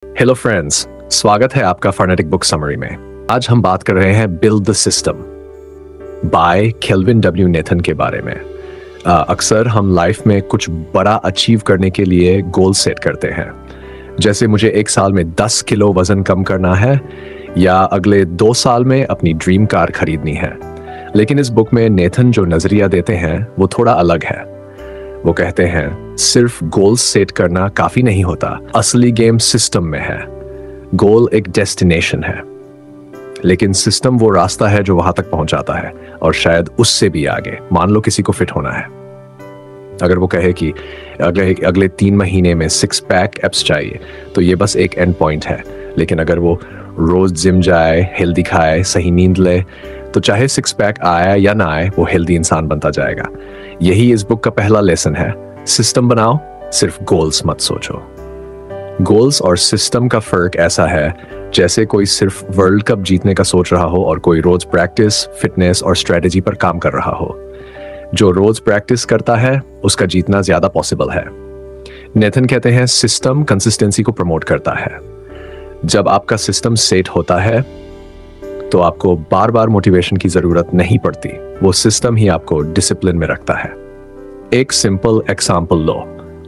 Hello friends, स्वागत है आपका फर्नेटिक बुक समरी में। आज हम बात कर रहे हैं build the system by kelvin W Nathan के बारे में। अक्सर हम लाइफ में कुछ बड़ा अचीव करने के लिए गोल सेट करते हैं, जैसे मुझे 1 साल में 10 किलो वजन कम करना है या अगले 2 साल में अपनी ड्रीम कार खरीदनी है। लेकिन इस बुक में नेथन जो नजरिया देते हैं वो थोड़ा अलग है। वो कहते हैं सिर्फ गोल्स सेट करना काफी नहीं होता, असली गेम सिस्टम में है। गोल एक डेस्टिनेशन है, लेकिन सिस्टम वो रास्ता है जो वहां तक पहुंचाता है, और शायद उससे भी आगे। मान लो किसी को फिट होना है, अगर वो कहे कि अगले 3 महीने में 6 पैक एब्स चाहिए, तो ये बस एक एंड पॉइंट है। लेकिन अगर वो रोज जिम जाए, हेल्दी खाए, सही नींद ले, तो चाहे 6 पैक आए या ना आए, वो हेल्दी इंसान बनता जाएगा। यही इस बुक का पहला लेसन है। सिस्टम बनाओ, सिर्फ गोल्स मत सोचो। गोल्स और सिस्टम का फर्क ऐसा है जैसे कोई सिर्फ वर्ल्ड कप जीतने का सोच रहा हो और कोई रोज प्रैक्टिस, फिटनेस और स्ट्रेटेजी पर काम कर रहा हो। जो रोज प्रैक्टिस करता है उसका जीतना ज्यादा पॉसिबल है। नेथन कहते हैं सिस्टम कंसिस्टेंसी को प्रमोट करता है। जब आपका सिस्टम सेट होता है तो आपको बार बार मोटिवेशन की जरूरत नहीं पड़ती, वो सिस्टम ही आपको डिसिप्लिन में रखता है। एक सिंपल एग्जांपल लो,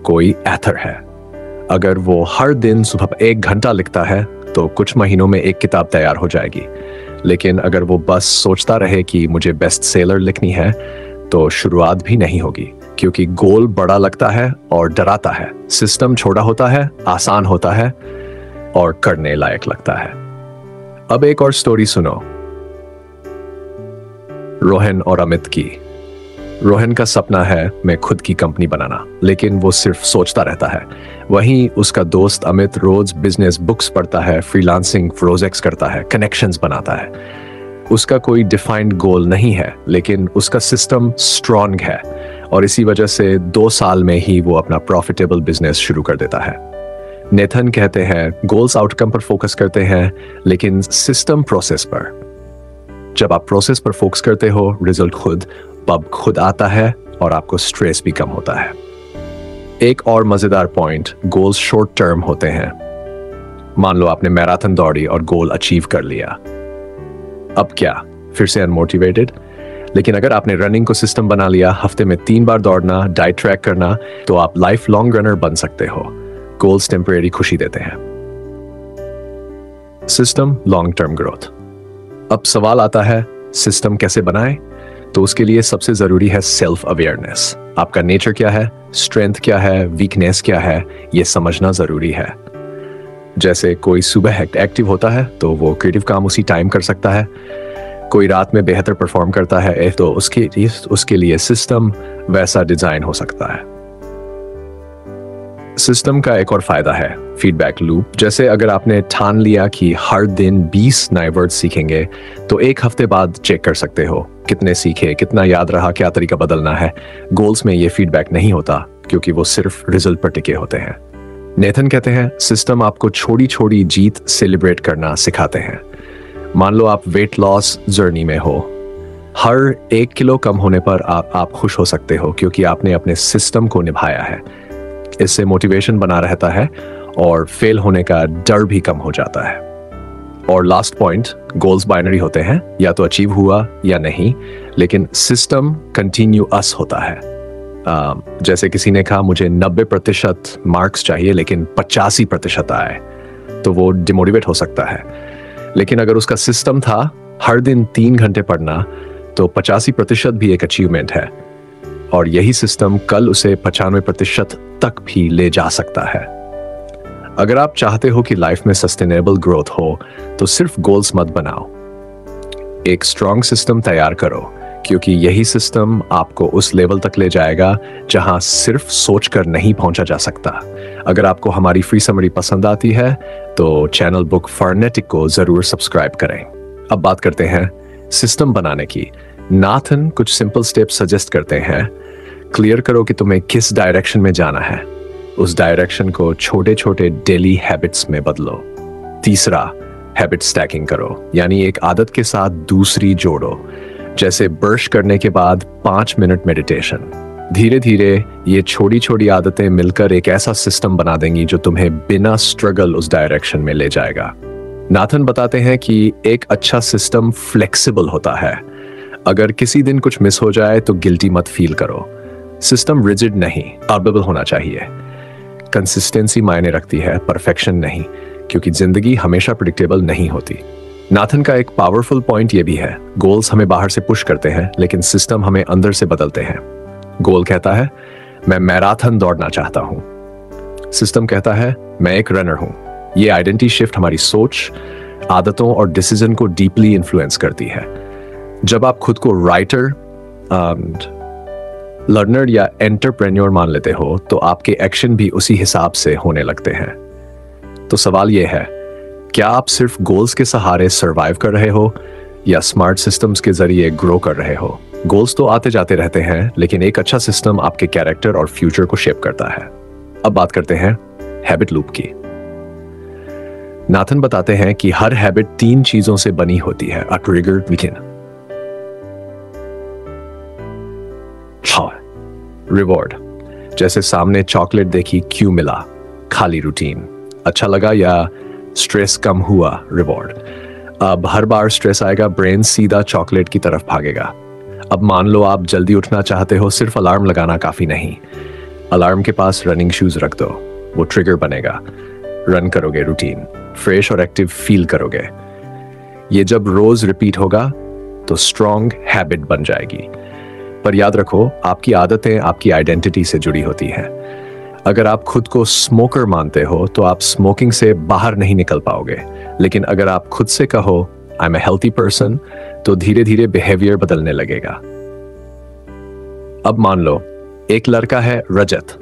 कोई एथर है। अगर वो हर दिन सुबह 1 घंटा लिखता है तो कुछ महीनों में एक किताब तैयार हो जाएगी। लेकिन अगर वो बस सोचता रहे कि मुझे बेस्ट सेलर लिखनी है, तो शुरुआत भी नहीं होगी, क्योंकि गोल बड़ा लगता है और डराता है। सिस्टम छोटा होता है, आसान होता है और करने लायक लगता है। अब एक और स्टोरी सुनो, रोहन और अमित की। रोहन का सपना है मैं खुद की कंपनी बनाना, लेकिन वो सिर्फ सोचता रहता है। वहीं उसका दोस्त अमित रोज बिजनेस बुक्स पढ़ता है, फ्रीलांसिंग प्रोजेक्ट्स करता है, कनेक्शंस बनाता है। उसका कोई डिफाइंड गोल नहीं है, लेकिन उसका सिस्टम स्ट्रॉन्ग है, और इसी वजह से 2 साल में ही वो अपना प्रॉफिटेबल बिजनेस शुरू कर देता है। नेथन कहते हैं गोल्स आउटकम पर फोकस करते हैं, लेकिन सिस्टम प्रोसेस पर। जब आप प्रोसेस पर फोकस करते हो, रिजल्ट खुद आता है और आपको स्ट्रेस भी कम होता है। एक और मजेदार पॉइंट, गोल्स शॉर्ट टर्म होते हैं। मान लो आपने मैराथन दौड़ी और गोल अचीव कर लिया, अब क्या फिर से अनमोटिवेटेड? लेकिन अगर आपने रनिंग को सिस्टम बना लिया, हफ्ते में 3 बार दौड़ना, डाइट ट्रैक करना, तो आप लाइफ लॉन्ग रनर बन सकते हो। गोल्स टेम्परेरी खुशी देते हैं, सिस्टम लॉन्ग टर्म ग्रोथ। अब सवाल आता है सिस्टम कैसे बनाएं? तो उसके लिए सबसे जरूरी है सेल्फ अवेयरनेस। आपका नेचर क्या है, स्ट्रेंथ क्या है, वीकनेस क्या है, यह समझना जरूरी है। जैसे कोई सुबह एक्टिव होता है तो वो क्रिएटिव काम उसी टाइम कर सकता है। कोई रात में बेहतर परफॉर्म करता है तो उसके लिए सिस्टम वैसा डिजाइन हो सकता है। सिस्टम का एक और फायदा है फीडबैक लूप। जैसे अगर आपने ठान लिया कि हर दिन 20 नए वर्ड सीखेंगे, तो 1 हफ्ते बाद चेक कर सकते हो कितने सीखे, कितना याद रहा, क्या तरीका बदलना है। गोल्स में ये फीडबैक नहीं होता, क्योंकि वो सिर्फ रिजल्ट पर टिके होते हैं। नेथन कहते हैं सिस्टम आपको छोटी छोटी जीत सेलिब्रेट करना सिखाते हैं। मान लो आप वेट लॉस जर्नी में हो, हर 1 किलो कम होने पर आप खुश हो सकते हो, क्योंकि आपने अपने सिस्टम को निभाया है। इससे मोटिवेशन बना रहता है और फेल होने का डर भी कम हो जाता है। और लास्ट पॉइंट, गोल्स बाइनरी होते हैं, या तो अचीव हुआ या नहीं, लेकिन सिस्टम कंटिन्यूअस होता है। जैसे किसी ने कहा मुझे 90% मार्क्स चाहिए लेकिन 85% आए, तो वो डिमोटिवेट हो सकता है। लेकिन अगर उसका सिस्टम था हर दिन 3 घंटे पढ़ना, तो 85% भी एक अचीवमेंट है, और यही सिस्टम कल उसे 95% तक भी ले जा सकता है। अगर आप चाहते हो कि लाइफ में सस्टेनेबल ग्रोथ हो, तो सिर्फ गोल्स मत बनाओ, एक स्ट्रॉन्ग सिस्टम तैयार करो, क्योंकि यही सिस्टम आपको उस लेवल तक ले जाएगा जहां सिर्फ सोचकर नहीं पहुंचा जा सकता। अगर आपको हमारी फ्री समरी पसंद आती है तो चैनल बुक फर्नेटिक को जरूर सब्सक्राइब करें। अब बात करते हैं सिस्टम बनाने की। नाथन कुछ सिंपल स्टेप्स सजेस्ट करते हैं। क्लियर करो कि तुम्हें किस डायरेक्शन में जाना है, उस डायरेक्शन को छोटे छोटे डेली हैबिट्स में बदलो। तीसरा, हैबिट स्टैकिंग करो, यानी एक आदत के साथ दूसरी जोड़ो। जैसे ब्रश करने के बाद 5 मिनट मेडिटेशन, धीरे धीरे ये छोटी छोटी आदतें मिलकर एक ऐसा सिस्टम बना देंगी जो तुम्हें बिना स्ट्रगल उस डायरेक्शन में ले जाएगा। नाथन बताते हैं कि एक अच्छा सिस्टम फ्लेक्सिबल होता है। अगर किसी दिन कुछ मिस हो जाए तो गिल्टी मत फील करो। सिस्टम रिजिड नहीं, अर्बेबल होना चाहिए। कंसिस्टेंसी मायने रखती है, परफेक्शन नहीं, क्योंकि जिंदगी हमेशा प्रिडिक्टेबल नहीं होती। नाथन का एक पावरफुल पॉइंट ये भी है, गोल्स हमें बाहर से पुश करते हैं लेकिन सिस्टम हमें अंदर से बदलते हैं। गोल कहता है मैं मैराथन दौड़ना चाहता हूं, सिस्टम कहता है मैं एक रनर हूं। ये आइडेंटिटी शिफ्ट हमारी सोच, आदतों और डिसीजन को डीपली इन्फ्लुएंस करती है। जब आप खुद को राइटर, लर्नर या एंटरप्रेन्योर मान लेते हो तो आपके एक्शन भी उसी हिसाब से होने लगते हैं। तो सवाल यह है, क्या आप सिर्फ गोल्स के सहारे सरवाइव कर रहे हो या स्मार्ट सिस्टम्स के जरिए ग्रो कर रहे हो? गोल्स तो आते जाते रहते हैं, लेकिन एक अच्छा सिस्टम आपके कैरेक्टर और फ्यूचर को शेप करता है। अब बात करते हैं हैबिट लूप की। नाथन बताते हैं कि हर हैबिट 3 चीजों से बनी होती है। अ ट्रिगर विकिन, रिवॉर्ड, जैसे सामने चॉकलेट देखी, क्यों मिला, खाली रूटीन, अच्छा लगा या स्ट्रेस कम हुआ, रिवॉर्ड। अब हर बार स्ट्रेस आएगा, ब्रेन सीधा चॉकलेट की तरफ भागेगा। अब मान लो आप जल्दी उठना चाहते हो, सिर्फ अलार्म लगाना काफी नहीं, अलार्म के पास रनिंग शूज रख दो, वो ट्रिगर बनेगा। रन करोगे, रूटीन, फ्रेश और एक्टिव फील करोगे। ये जब रोज रिपीट होगा तो स्ट्रॉन्ग हैबिट बन जाएगी। पर याद रखो, आपकी आदतें आपकी आइडेंटिटी से जुड़ी होती हैं। अगर आप खुद को स्मोकर मानते हो तो आप स्मोकिंग से बाहर नहीं निकल पाओगे, लेकिन अगर आप खुद से कहो I am a healthy person तो धीरे धीरे बिहेवियर बदलने लगेगा। अब मान लो एक लड़का है रजत,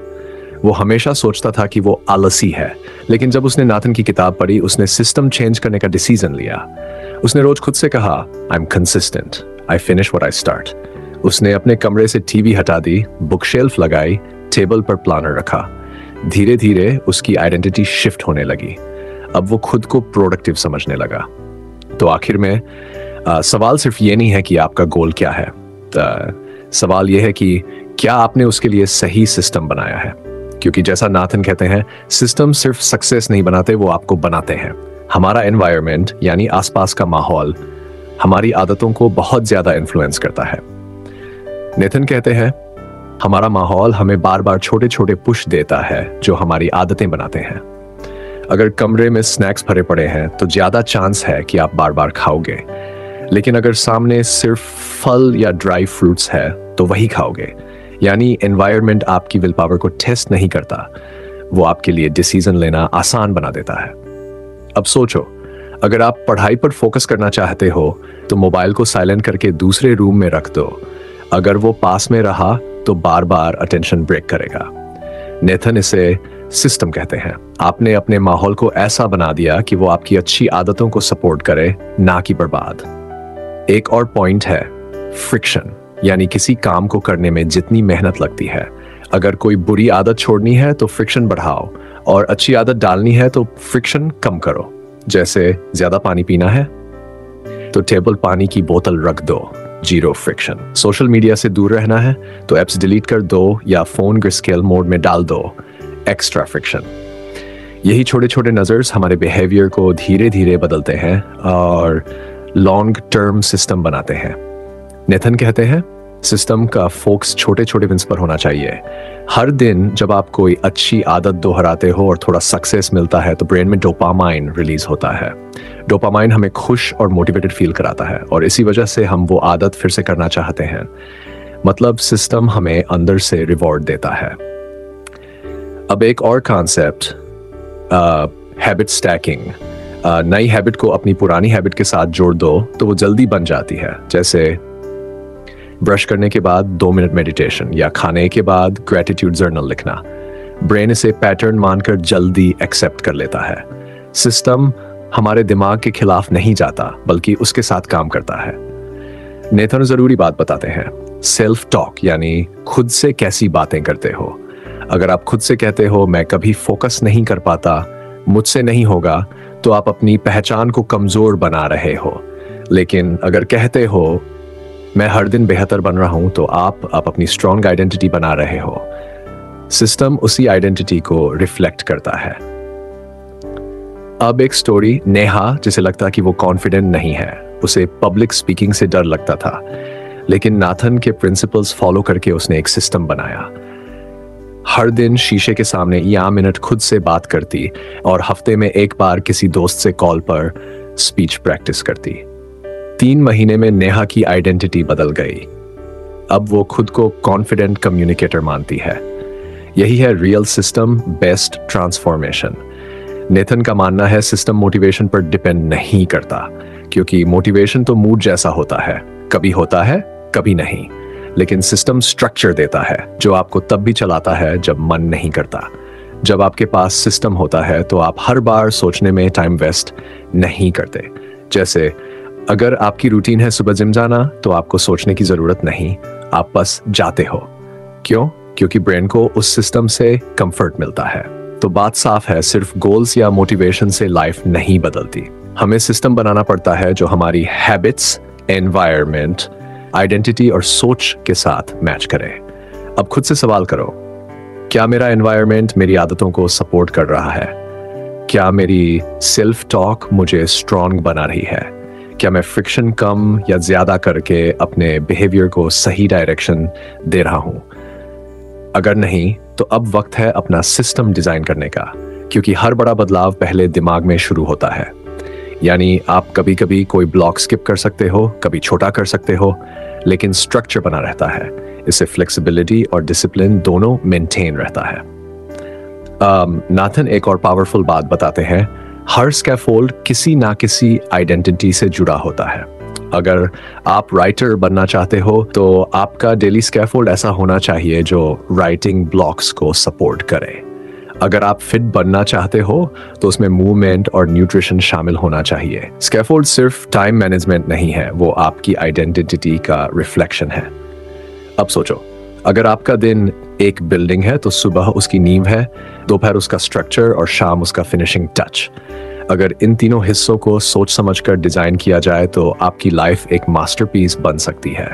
वो हमेशा सोचता था कि वो आलसी है, लेकिन जब उसने नाथन की किताब पढ़ी, उसने सिस्टम चेंज करने का डिसीजन लिया। उसने रोज खुद से कहा I am consistent, I finish what I start. उसने अपने कमरे से टीवी हटा दी, बुक शेल्फ लगाई, टेबल पर प्लानर रखा। धीरे धीरे उसकी आइडेंटिटी शिफ्ट होने लगी। अब वो खुद को प्रोडक्टिव समझने लगा। तो आखिर में सवाल सिर्फ ये नहीं है कि आपका गोल क्या है, सवाल ये है कि क्या आपने उसके लिए सही सिस्टम बनाया है। क्योंकि जैसा नाथन कहते हैं, सिस्टम सिर्फ सक्सेस नहीं बनाते, वो आपको बनाते हैं। हमारा एनवायरनमेंट यानी आसपास का माहौल हमारी आदतों को बहुत ज्यादा इन्फ्लुएंस करता है। नेथन कहते हैं हमारा माहौल हमें बार बार छोटे छोटे पुश देता है जो हमारी आदतें बनाते हैं। अगर कमरे में स्नैक्स भरे पड़े हैं तो ज्यादा चांस है कि आप बार बार खाओगे, लेकिन अगर सामने सिर्फ फल या ड्राई फ्रूट्स है तो वही खाओगे। यानी एनवायरनमेंट आपकी विल पावर को टेस्ट नहीं करता, वो आपके लिए डिसीजन लेना आसान बना देता है। अब सोचो, अगर आप पढ़ाई पर फोकस करना चाहते हो तो मोबाइल को साइलेंट करके दूसरे रूम में रख दो। अगर वो पास में रहा तो बार बार अटेंशन ब्रेक करेगा। नेथन इसे सिस्टम कहते हैं। आपने अपने माहौल को ऐसा बना दिया कि वो आपकी अच्छी आदतों को सपोर्ट करे, ना कि बर्बाद। एक और पॉइंट है फ्रिक्शन, यानी किसी काम को करने में जितनी मेहनत लगती है, अगर कोई बुरी आदत छोड़नी है तो फ्रिक्शन बढ़ाओ और अच्छी आदत डालनी है तो फ्रिक्शन कम करो। जैसे ज्यादा पानी पीना है तो टेबल पानी की बोतल रख दो, जीरो फ्रिक्शन। सोशल मीडिया से दूर रहना है तो एप्स डिलीट कर दो या फोन ग्रेस्केल मोड में डाल दो, एक्स्ट्रा फ्रिक्शन। यही छोटे छोटे नजर्स हमारे बिहेवियर को धीरे धीरे बदलते हैं और लॉन्ग टर्म सिस्टम बनाते हैं। नेथन कहते हैं सिस्टम का फोकस छोटे छोटे विंस पर होना चाहिए। हर दिन जब आप कोई अच्छी आदत दोहराते हो और थोड़ा सक्सेस मिलता है तो ब्रेन में डोपामाइन रिलीज होता है। डोपामाइन हमें खुश और मोटिवेटेड फील कराता है और इसी वजह से हम वो आदत फिर से करना चाहते हैं। मतलब सिस्टम हमें अंदर से रिवॉर्ड देता है। अब एक और कॉन्सेप्ट, हैबिट स्टैकिंग। नई हैबिट को अपनी पुरानी हैबिट के साथ जोड़ दो तो वो जल्दी बन जाती है। जैसे ब्रश करने के बाद 2 मिनट मेडिटेशन या खाने के बाद ग्रेटिट्यूड जर्नल लिखना। ब्रेन इसे पैटर्न मानकर जल्दी एक्सेप्ट कर लेता है। सिस्टम हमारे दिमाग के खिलाफ नहीं जाता बल्कि उसके साथ काम करता है। नेथन जरूरी बात बताते हैं, सेल्फ टॉक यानी खुद से कैसी बातें करते हो। अगर आप खुद से कहते हो मैं कभी फोकस नहीं कर पाता, मुझसे नहीं होगा, तो आप अपनी पहचान को कमजोर बना रहे हो। लेकिन अगर कहते हो मैं हर दिन बेहतर बन रहा हूं, तो आप अपनी स्ट्रॉन्ग आइडेंटिटी बना रहे हो। सिस्टम उसी आइडेंटिटी को रिफ्लेक्ट करता है। अब एक स्टोरी, नेहा जिसे लगता कि वो कॉन्फिडेंट नहीं है, उसे पब्लिक स्पीकिंग से डर लगता था, लेकिन नाथन के प्रिंसिपल्स फॉलो करके उसने एक सिस्टम बनाया। हर दिन शीशे के सामने या मिनट खुद से बात करती और हफ्ते में एक बार किसी दोस्त से कॉल पर स्पीच प्रैक्टिस करती। 3 महीने में नेहा की आइडेंटिटी बदल गई। अब वो खुद को कॉन्फिडेंट कम्युनिकेटर मानती है। यही है real system best transformation. Nathan का मानना है सिस्टम मोटिवेशन पर डिपेंड नहीं करता, क्योंकि मोटिवेशन तो मूड जैसा होता है, कभी होता है कभी नहीं, लेकिन सिस्टम स्ट्रक्चर देता है जो आपको तब भी चलाता है जब मन नहीं करता। जब आपके पास सिस्टम होता है तो आप हर बार सोचने में टाइम वेस्ट नहीं करते। जैसे अगर आपकी रूटीन है सुबह जिम जाना, तो आपको सोचने की जरूरत नहीं, आप बस जाते हो। क्यों? क्योंकि ब्रेन को उस सिस्टम से कंफर्ट मिलता है। तो बात साफ है, सिर्फ गोल्स या मोटिवेशन से लाइफ नहीं बदलती। हमें सिस्टम बनाना पड़ता है जो हमारी हैबिट्स, एनवायरनमेंट, आइडेंटिटी और सोच के साथ मैच करे। अब खुद से सवाल करो, क्या मेरा एनवायरनमेंट मेरी आदतों को सपोर्ट कर रहा है? क्या मेरी सेल्फ टॉक मुझे स्ट्रॉन्ग बना रही है? क्या मैं फ्रिक्शन कम या ज्यादा करके अपने बिहेवियर को सही डायरेक्शन दे रहा हूं? अगर नहीं, तो अब वक्त है अपना सिस्टम डिजाइन करने का, क्योंकि हर बड़ा बदलाव पहले दिमाग में शुरू होता है। यानी आप कभी कभी कोई ब्लॉक स्किप कर सकते हो, कभी छोटा कर सकते हो, लेकिन स्ट्रक्चर बना रहता है। इससे फ्लेक्सिबिलिटी और डिसिप्लिन दोनों मेंटेन रहता है। नाथन एक और पावरफुल बात बताते हैं, हर स्कैफोल्ड किसी ना किसी आइडेंटिटी से जुड़ा होता है। अगर आप राइटर बनना चाहते हो, तो आपका डेली स्कैफोल्ड ऐसा होना चाहिए जो राइटिंग ब्लॉक्स को सपोर्ट करे। अगर आप फिट बनना चाहते हो, तो उसमें मूवमेंट और न्यूट्रिशन शामिल होना चाहिए। स्कैफोल्ड सिर्फ टाइम मैनेजमेंट नहीं है, वो आपकी आइडेंटिटी का रिफ्लेक्शन है। अब सोचो, अगर आपका दिन एक बिल्डिंग है, तो सुबह उसकी नींव है, दोपहर उसका स्ट्रक्चर और शाम उसका फिनिशिंग टच। अगर इन तीनों हिस्सों को सोच समझकर डिजाइन किया जाए, तो आपकी लाइफ एक मास्टरपीस बन सकती है।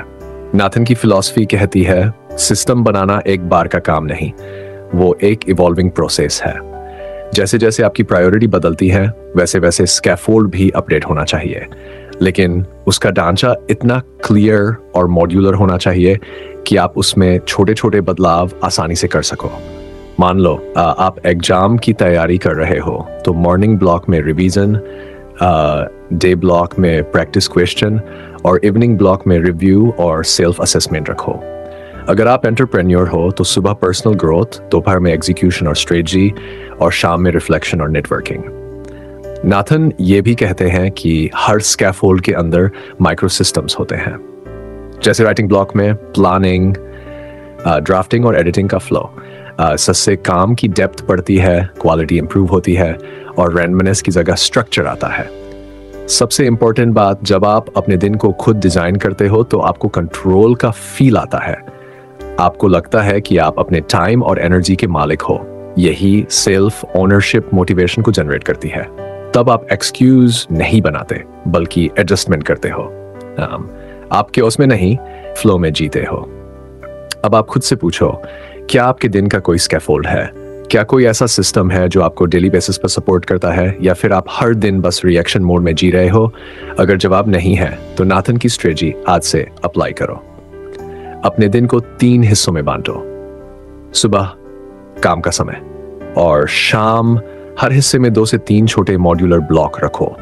नाथन की फिलॉसफी कहती है, सिस्टम बनाना एक बार का काम नहीं, वो एक इवॉल्विंग प्रोसेस है। जैसे जैसे आपकी प्रायोरिटी बदलती है, वैसे वैसे स्कैफोल्ड भी अपडेट होना चाहिए, लेकिन उसका ढांचा इतना क्लियर और मॉड्यूलर होना चाहिए कि आप उसमें छोटे छोटे बदलाव आसानी से कर सको। मान लो आप एग्जाम की तैयारी कर रहे हो, तो मॉर्निंग ब्लॉक में रिवीजन, डे ब्लॉक में प्रैक्टिस क्वेश्चन और इवनिंग ब्लॉक में रिव्यू और सेल्फ असेसमेंट रखो। अगर आप एंटरप्रेन्योर हो, तो सुबह पर्सनल ग्रोथ, दोपहर में एग्जीक्यूशन और स्ट्रेटजी और शाम में रिफ्लेक्शन और नेटवर्किंग। नाथन ये भी कहते हैं कि हर स्कैफोल्ड के अंदर माइक्रो सिस्टम्स होते हैं। जैसे राइटिंग ब्लॉक में प्लानिंग, ड्राफ्टिंग और एडिटिंग का फ्लो, इससे काम की डेप्थ बढ़ती है, क्वालिटी इंप्रूव होती है और रैंडमनेस की जगह स्ट्रक्चर आता है। सबसे इंपॉर्टेंट बात, जब आप अपने दिन को खुद डिजाइन करते हो, तो आपको कंट्रोल का फील आता है। आपको लगता है कि आप अपने टाइम और एनर्जी के मालिक हो। यही सेल्फ ओनरशिप मोटिवेशन को जनरेट करती है। तब आप एक्सक्यूज नहीं बनाते, बल्कि एडजस्टमेंट करते हो। आपके उसमें नहीं, फ्लो में जीते हो। अब आप खुद से पूछो, क्या आपके दिन का कोई स्कैफोल्ड है? क्या कोई ऐसा सिस्टम है जो आपको डेली बेसिस पर सपोर्ट करता है, या फिर आप हर दिन बस रिएक्शन मोड में जी रहे हो? अगर जवाब नहीं है, तो नाथन की स्ट्रेटजी आज से अप्लाई करो। अपने दिन को 3 हिस्सों में बांटो। सुबह काम का समय और शाम हर हिस्से में 2 से 3 छोटे मॉड्यूलर ब्लॉक रखो।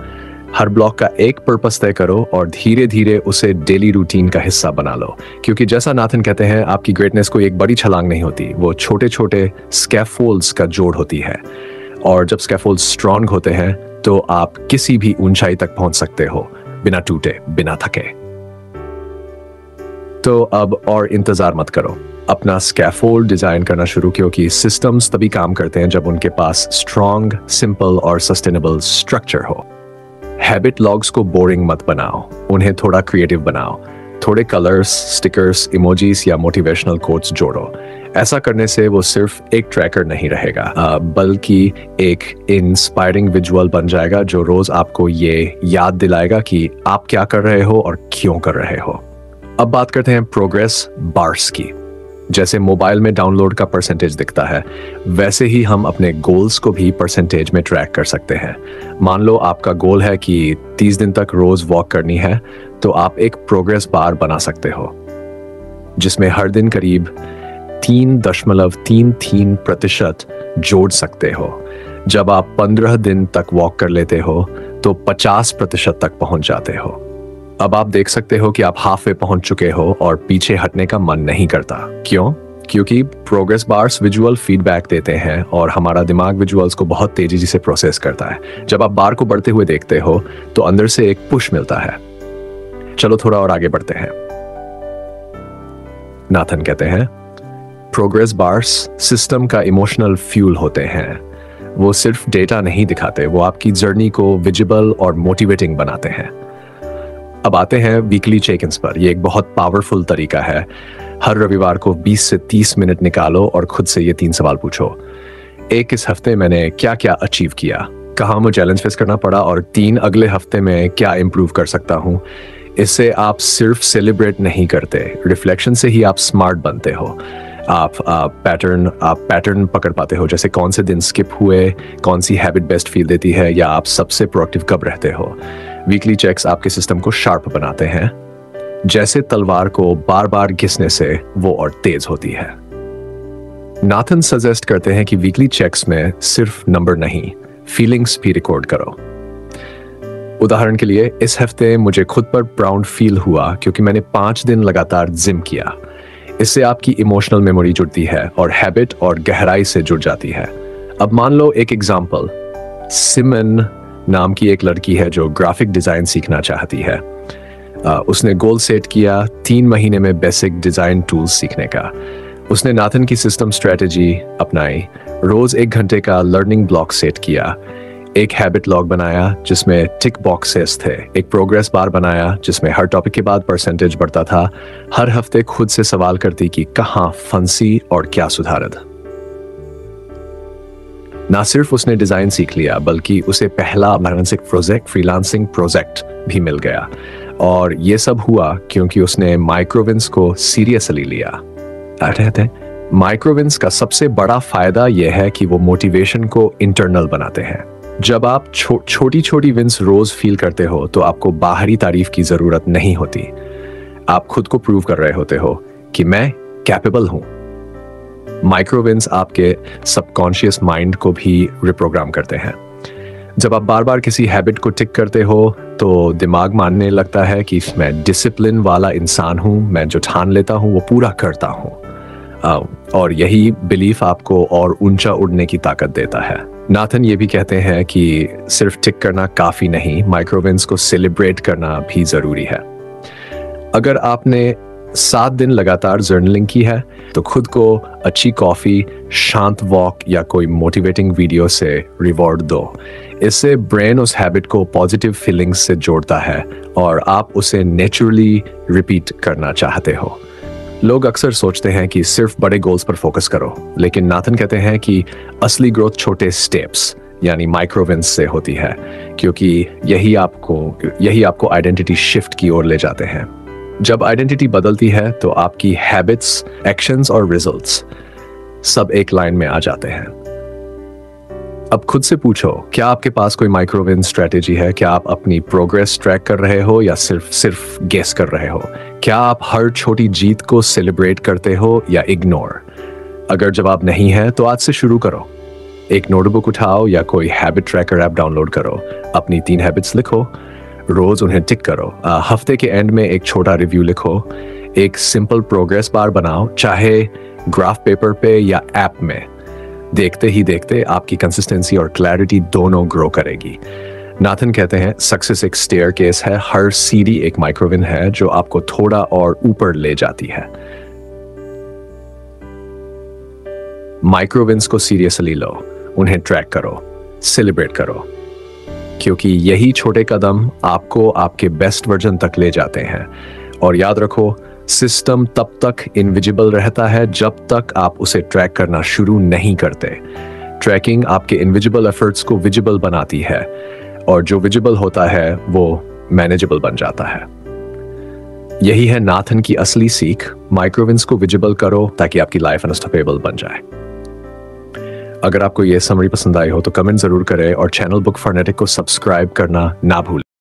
हर ब्लॉक का एक पर्पस तय करो और धीरे धीरे उसे डेली रूटीन का हिस्सा बना लो। क्योंकि जैसा नाथन कहते हैं, आपकी ग्रेटनेस कोई एक बड़ी छलांग नहीं होती, वो छोटे छोटे स्कैफोल्ड्स का जोड़ होती है। और जब स्कैफोल्ड्स स्ट्रांग होते हैं, तो आप किसी भी ऊंचाई तक पहुंच सकते हो, बिना टूटे, बिना थके। तो अब और इंतजार मत करो, अपना स्कैफोल्ड डिजाइन करना शुरू, क्योंकि सिस्टम्स तभी काम करते हैं जब उनके पास स्ट्रॉन्ग, सिंपल और सस्टेनेबल स्ट्रक्चर हो। हैबिट लॉग्स को बोरिंग मत बनाओ, उन्हें थोड़ा क्रिएटिव बनाओ। थोड़े कलर्स, स्टिकर्स, इमोजीज या मोटिवेशनल कोट्स जोड़ो। ऐसा करने से वो सिर्फ एक ट्रैकर नहीं रहेगा, बल्कि एक इंस्पायरिंग विजुअल बन जाएगा जो रोज आपको ये याद दिलाएगा कि आप क्या कर रहे हो और क्यों कर रहे हो। अब बात करते हैं प्रोग्रेस बार्स की। जैसे मोबाइल में डाउनलोड का परसेंटेज दिखता है, वैसे ही हम अपने गोल्स को भी परसेंटेज में ट्रैक कर सकते हैं। मान लो आपका गोल है कि 30 दिन तक रोज वॉक करनी है, तो आप एक प्रोग्रेस बार बना सकते हो जिसमें हर दिन करीब 3.33% जोड़ सकते हो। जब आप 15 दिन तक वॉक कर लेते हो तो 50% तक पहुंच जाते हो। अब आप देख सकते हो कि आप हाफ वे पहुंच चुके हो और पीछे हटने का मन नहीं करता। क्यों? क्योंकि प्रोग्रेस बार्स विजुअल फीडबैक देते हैं और हमारा दिमाग विजुअल्स को बहुत तेजी से प्रोसेस करता है। जब आप बार को बढ़ते हुए देखते हो तो अंदर से एक पुश मिलता है। चलो थोड़ा और आगे बढ़ते हैं। नाथन कहते हैं, प्रोग्रेस बार्स सिस्टम का इमोशनल फ्यूल होते हैं। वो सिर्फ डेटा नहीं दिखाते, वो आपकी जर्नी को विजिबल और मोटिवेटिंग बनाते हैं। अब आते हैं वीकली चेक इन्स पर। ये एक बहुत पावरफुल तरीका है। हर रविवार को 20 से 30 मिनट निकालो और खुद से ये 3 सवाल पूछो। इस हफ्ते मैंने क्या क्या अचीव किया, कहाँ मुझे चैलेंज फेस करना पड़ा, और 3 अगले हफ्ते में क्या इंप्रूव कर सकता हूँ। इससे आप सिर्फ सेलिब्रेट नहीं करते, रिफ्लेक्शन से ही आप स्मार्ट बनते हो। आप पैटर्न पकड़ पाते हो, जैसे कौन से दिन स्किप हुए, कौन सी हैबिट बेस्ट फील देती है, या आप सबसे प्रोडक्टिव कब रहते हो। वीकली चेक्स आपके सिस्टम को शार्प बनाते हैं। जैसे तलवार को बार बार घिसने से वो और तेज होती है। नाथन सजेस्ट करते हैं कि वीकली चेक्स में सिर्फ नंबर नहीं, फीलिंग्स भी रिकॉर्ड करो। उदाहरण के लिए, इस हफ्ते मुझे खुद पर प्राउड फील हुआ क्योंकि मैंने 5 दिन लगातार जिम किया। इससे आपकी इमोशनल मेमोरी जुड़ती है और हैबिट और गहराई से जुड़ जाती है। अब मान लो एक एग्जाम्पल, सिमन नाम की एक लड़की है जो ग्राफिक डिजाइन सीखना चाहती है। उसने गोल सेट किया 3 महीने में बेसिक डिजाइन टूल्स सीखने का। उसने नाथन की सिस्टम स्ट्रेटेजी अपनाई, रोज 1 घंटे का लर्निंग ब्लॉक सेट किया, एक हैबिट लॉग बनाया जिसमें टिक बॉक्सेस थे, एक प्रोग्रेस बार बनाया जिसमें हर टॉपिक के बाद परसेंटेज बढ़ता था। हर हफ्ते खुद से सवाल करती कि कहाँ फंसी और क्या सुधारद। ना सिर्फ उसने डिजाइन सीख लिया, बल्कि उसे पहला फ्रीलांसिंग प्रोजेक्ट भी मिल गया। और ये सब हुआ क्योंकि उसने माइक्रोविंस को सीरियसली लिया। माइक्रोविंस का सबसे बड़ा फायदा यह है कि वो मोटिवेशन को इंटरनल बनाते हैं। जब आप छोटी छोटी विंस रोज फील करते हो तो आपको बाहरी तारीफ की जरूरत नहीं होती। आप खुद को प्रूव कर रहे होते हो कि मैं कैपेबल हूं। माइक्रोविंस आपके सबकॉन्शियस माइंड को भी रिप्रोग्राम करते हैं। जब आप बार बार किसी हैबिट को टिक करते हो तो दिमाग मानने लगता है कि मैं डिसिप्लिन वाला इंसान हूं, मैं जो ठान लेता हूं वो पूरा करता हूं। और यही बिलीफ आपको और ऊंचा उड़ने की ताकत देता है। नाथन ये भी कहते हैं कि सिर्फ टिक करना काफी नहीं, माइक्रोविंस को सेलिब्रेट करना भी जरूरी है। अगर आपने 7 दिन लगातार जर्नलिंग की है तो खुद को अच्छी कॉफी, शांत वॉक या कोई मोटिवेटिंग वीडियो से रिवॉर्ड दो। इससे ब्रेन उस हैबिट को पॉजिटिव फीलिंग्स से जोड़ता है और आप उसे नेचुरली रिपीट करना चाहते हो। लोग अक्सर सोचते हैं कि सिर्फ बड़े गोल्स पर फोकस करो, लेकिन नाथन कहते हैं कि असली ग्रोथ छोटे स्टेप्स यानी माइक्रोविंस से होती है, क्योंकि यही आपको आइडेंटिटी शिफ्ट की ओर ले जाते हैं। जब आइडेंटिटी बदलती है तो आपकी हैबिट्स, एक्शंस और रिजल्ट्स सब एक लाइन में आ जाते हैं। अब खुद से पूछो, क्या आपके पास कोई माइक्रोविन स्ट्रेटेजी है? क्या आप अपनी प्रोग्रेस ट्रैक कर रहे हो या सिर्फ गेस कर रहे हो? क्या आप हर छोटी जीत को सेलिब्रेट करते हो या इग्नोर? अगर जवाब नहीं है तो आज से शुरू करो। एक नोटबुक उठाओ या कोई हैबिट ट्रैकर ऐप डाउनलोड करो, अपनी 3 हैबिट्स लिखो, रोज उन्हें टिक करो। हफ्ते के एंड में एक छोटा रिव्यू लिखो, एक सिंपल प्रोग्रेस बार बनाओ, चाहे ग्राफ पेपर पे या ऐप में। देखते ही देखते आपकी कंसिस्टेंसी और क्लैरिटी दोनों ग्रो करेगी। नाथन कहते हैं सक्सेस एक स्टेयर केस है, हर सीढ़ी एक माइक्रोविन है जो आपको थोड़ा और ऊपर ले जाती है। माइक्रोविन्स को सीरियसली लो, उन्हें ट्रैक करो, सेलिब्रेट करो, क्योंकि यही छोटे कदम आपको आपके बेस्ट वर्जन तक ले जाते हैं। और याद रखो, सिस्टम तब तक इनविजिबल रहता है जब तक आप उसे ट्रैक करना शुरू नहीं करते। ट्रैकिंग आपके इनविजिबल एफर्ट्स को विजिबल बनाती है और जो विजिबल होता है वो मैनेजेबल बन जाता है। यही है नाथन की असली सीख, माइक्रोविंस को विजिबल करो ताकि आपकी लाइफ अनस्टॉपेबल बन जाए। अगर आपको यह समरी पसंद आई हो तो कमेंट जरूर करें और चैनल बुक फॉर्नेटिक को सब्सक्राइब करना ना भूलें।